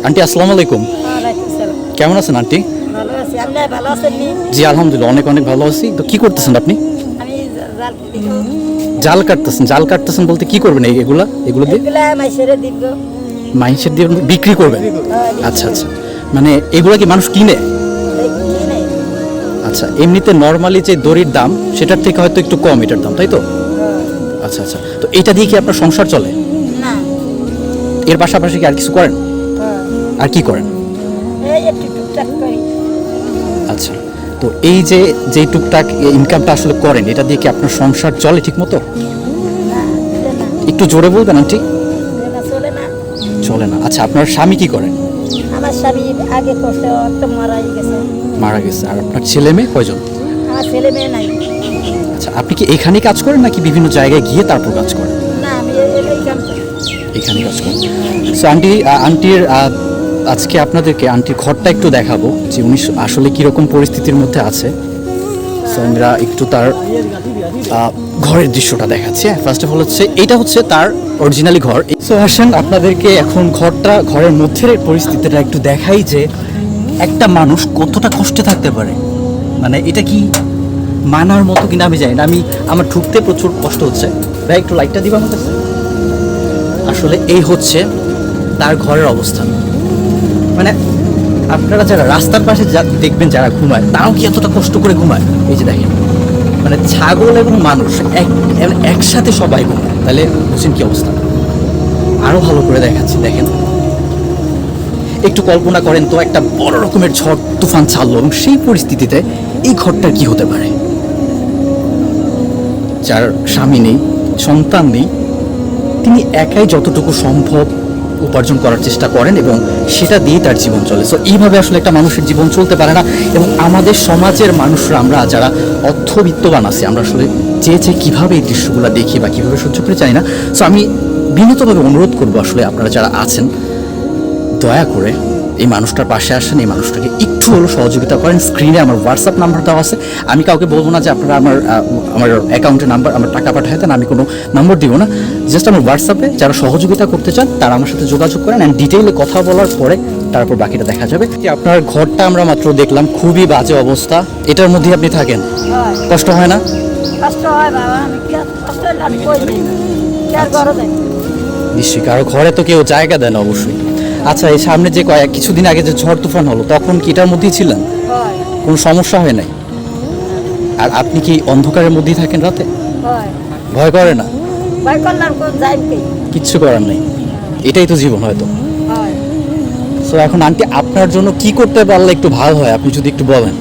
Aunty আসসালামু আলাইকুম। কেমন আছেন আন্টি? জি আলহামদুলিল্লাহ অনেক অনেক ভালো আছি। তো কি করতেছেন আপনি? জাল কাটতেছেন? জাল কাটতেছেন বলতে কি করবেন এগুলো দিয়ে? মাইসের দিয়ে বিক্রি করবেন? আচ্ছা আচ্ছা, মানে এগুলা কি মানুষ কিনে? আচ্ছা, এমনিতে নর্মালি যে দড়ির দাম সেটার থেকে হয়তো একটু কম এটার দাম, তাই তো? আচ্ছা আচ্ছা, তো এটা দিয়ে কি আপনার সংসার চলে? এর পাশাপাশি কি আর কিছু করেন? আর কি করেন? আচ্ছা, তো এই যে টুকটাক ইনকামটা আসলে করেন, এটা দিয়ে কি আপনার সংসার চলে ঠিক মতো? একটু জোরে বলবেন আন্টি। চলে না? আচ্ছা, আপনার স্বামী কি করেন? আমার স্বামী আগে করতে মারা গেছে। আর আপনার ছেলে মেয়ে কয়জন? আমার ছেলে মেয়ে নাই। আচ্ছা, আপনি কি এখানেই কাজ করেন নাকি বিভিন্ন জায়গায় গিয়ে তারপর কাজ করেন? না, আমি কাজ করি। এখানেই কাজ করেন। সো আন্টির আজকে আপনাদেরকে আন্টির ঘরটা একটু দেখাবো যে উনি আসলে কীরকম পরিস্থিতির মধ্যে আছে। সো আমরা একটু তার ঘরের দৃশ্যটা দেখাচ্ছি। ফার্স্ট অফ অল এটা হচ্ছে তার অরিজিনালি ঘর। সো আসেন আপনাদেরকে এখন ঘরের মধ্যের পরিস্থিতিটা একটু দেখাই যে একটা মানুষ কতটা কষ্টে থাকতে পারে। মানে এটা কি মানার মতো কিনা আমি জানি না। আমার ঢুকতে প্রচুর কষ্ট হচ্ছে। ভাই একটু লাইটটা দিবা আমার কাছে। আসলে এই হচ্ছে তার ঘরের অবস্থান। মানে আপনারা যারা রাস্তার পাশে দেখবেন যারা ঘুমায়, তারাও কি এতটা কষ্ট করে ঘুমায়? এই যে দেখেন, মানে ছাগল এবং মানুষ একসাথে সবাই ঘুমায়, তাহলে বুঝছেন কি অবস্থা। আরো ভালো করে দেখাচ্ছি, দেখেন একটু কল্পনা করেন তো, একটা বড় রকমের ঝড় তুফান ছাড়লো এবং সেই পরিস্থিতিতে এই ঘরটার কি হতে পারে। যার স্বামী নেই, সন্তান নেই, তিনি একাই যতটুকু সম্ভব উপার্জন করার চেষ্টা করেন এবং সেটা দিয়ে তার জীবন চলে। সো এইভাবে আসলে একটা মানুষের জীবন চলতে পারে না। এবং আমাদের সমাজের মানুষরা, আমরা যারা অর্থবিত্তবান আছি, আমরা আসলে যে কীভাবে এই দৃশ্যগুলো দেখি বা কীভাবে সহ্য করে চাই না। সো আমি বিনীতভাবে অনুরোধ করবো আসলে আপনারা যারা আছেন, দয়া করে এই মানুষটার পাশে আসেন, এই মানুষটাকে একটু হলো সহযোগিতা করেন। স্ক্রিনে আমার হোয়াটসঅ্যাপ নাম্বার দেওয়া আছে। আমি কাউকে বলবো না যে আপনারা আমার অ্যাকাউন্টের নাম্বার, আমার টাকা পাঠাতে না, আমি কোনো নম্বর দিব না। জাস্ট আমার হোয়াটসঅ্যাপে যারা সহযোগিতা করতে চান তারা আমার সাথে যোগাযোগ করেন, অ্যান্ড ডিটেইলে কথা বলার পরে তারপর বাকিটা দেখা যাবে। আপনার ঘরটা আমরা মাত্র দেখলাম, খুবই বাজে অবস্থা। এটার মধ্যে আপনি থাকেন, কষ্ট হয় না? কষ্ট হয় বাবা, নিশ্চয়ই, কারো ঘরে তো কেউ জায়গা দেয় না অবশ্যই। আচ্ছা, এই সামনে যে কিছুদিন আগে যে ঝড় তুফান হলো, তখন কি এটার মধ্যেই ছিলেন? কোনো সমস্যা হয় নাই? আর আপনি কি অন্ধকারের মধ্যেই থাকেন রাতে? ভয় করে না? কিচ্ছু করার নেই, এটাই তো জীবন হয়তো। সো এখন আন্টি আপনার জন্য কি করতে পারলে একটু ভালো হয়, আপনি যদি একটু বলেন।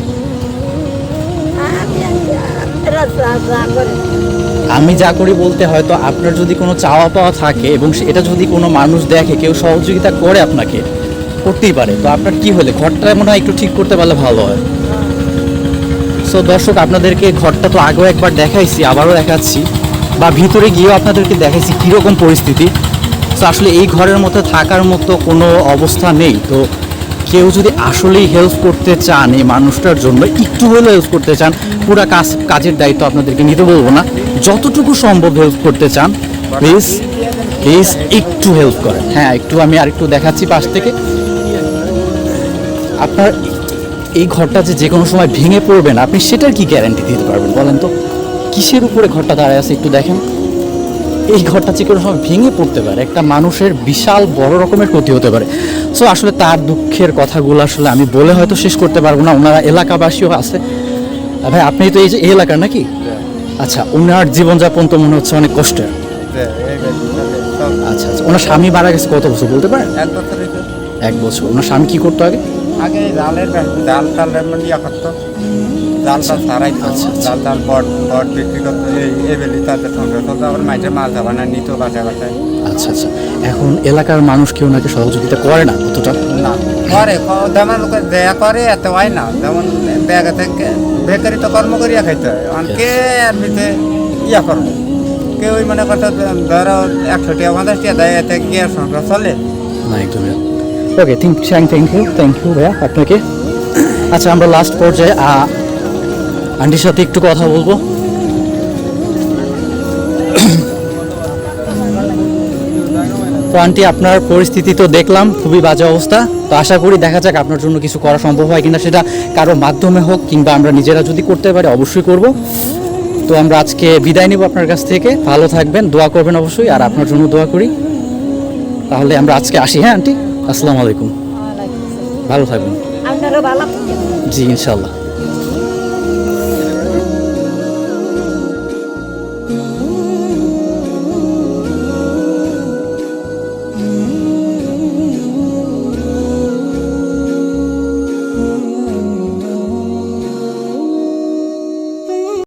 আমি যা করি বলতে হয়তো আপনার যদি কোনো চাওয়া পাওয়া থাকে এবং এটা যদি কোনো মানুষ দেখে, কেউ সহযোগিতা করে, আপনাকে করতেই পারে, তো আপনার কি হলে ঘরটা মনে হয় একটু ঠিক করতে পারলে ভালো হয়। সো দর্শক, আপনাদেরকে ঘরটা তো আগেও একবার দেখাইছি, আবারও দেখাচ্ছি, বা ভিতরে গিয়েও আপনাদেরকে দেখাইছি কীরকম পরিস্থিতি। সো আসলে এই ঘরের মধ্যে থাকার মতো কোনো অবস্থা নেই। তো কেউ যদি আসলেই হেল্প করতে চান, এই মানুষটার জন্য একটু হলেও হেল্প করতে চান, পুরো কাজের দায়িত্ব আপনাদেরকে নিতে বলবো না, যতটুকু সম্ভব হেল্প করতে চান প্লিজ প্লিজ একটু হেল্প করেন। হ্যাঁ, আমি আরেকটু দেখাচ্ছি পাশ থেকে। আপনার এই ঘরটা যে কোনো সময় ভেঙে পড়বেন, আপনি সেটার কি গ্যারান্টি দিতে পারবেন বলেন তো? কিসের উপরে ঘরটা দাঁড়ায় আছে একটু দেখেন। এই ঘরটা যে কোনো সময় ভেঙে পড়তে পারে, একটা মানুষের বিশাল বড় রকমের ক্ষতি হতে পারে। সো আসলে তার দুঃখের কথাগুলো আসলে আমি বলে হয়তো শেষ করতে পারবো না। ওনারা এলাকাবাসীও আছে। ভাই, আপনি তো এই যে এই এলাকার নাকি? আচ্ছা, ওনার জীবনযাপন তো মনে হচ্ছে অনেক কষ্টের। আচ্ছা আচ্ছা, ওনার স্বামী মারা গেছে কত বছর বলতে পারেন? 1 বছর। 1 বছর। ওনার স্বামী কি করতো আগে? জাল করতো, জাল ছাড়াইতো, জাল বট বিক্রি করতো, এই বেলি তাদের সংসার চলতো। আবার মাঝে মাছ যাবা না, নিত বাসায়। আচ্ছা আচ্ছা, এখন এলাকার মানুষ কেউ ওনাকে সহযোগিতা করে না অতটা? না করে, তেমন দেয়া করে, এত হয় না। যেমন ব্যাগে থেকে বেকারি তো কর্ম করিয়া খাইতে হয়, কে এমনিতে করবো, কেউ মনে করতো ধরো 100 টাকা 50 টাকা দেয়, এতে কি আর সংসার চলে না? একদমই। ওকে, থ্যাংক ইউ ভাইয়া আপনাকে। আচ্ছা, আমরা লাস্ট পর্যায়ে আন্টির সাথে একটু কথা বলবো। তো আন্টি আপনার পরিস্থিতি তো দেখলাম খুবই বাজে অবস্থা, তো আশা করি দেখা যাক আপনার জন্য কিছু করা সম্ভব হয় কিনা, সেটা কারো মাধ্যমে হোক কিংবা আমরা নিজেরা যদি করতে পারি অবশ্যই করব। তো আমরা আজকে বিদায় নিব আপনার কাছ থেকে, ভালো থাকবেন, দোয়া করবেন অবশ্যই, আর আপনার জন্য দোয়া করি। তাহলে আমরা আজকে আসি। হ্যাঁ আন্টি, আসসালামু আলাইকুম, ভালো থাকবেন। আপনারও ভালো থাকেন। জি ইনশাল্লাহ।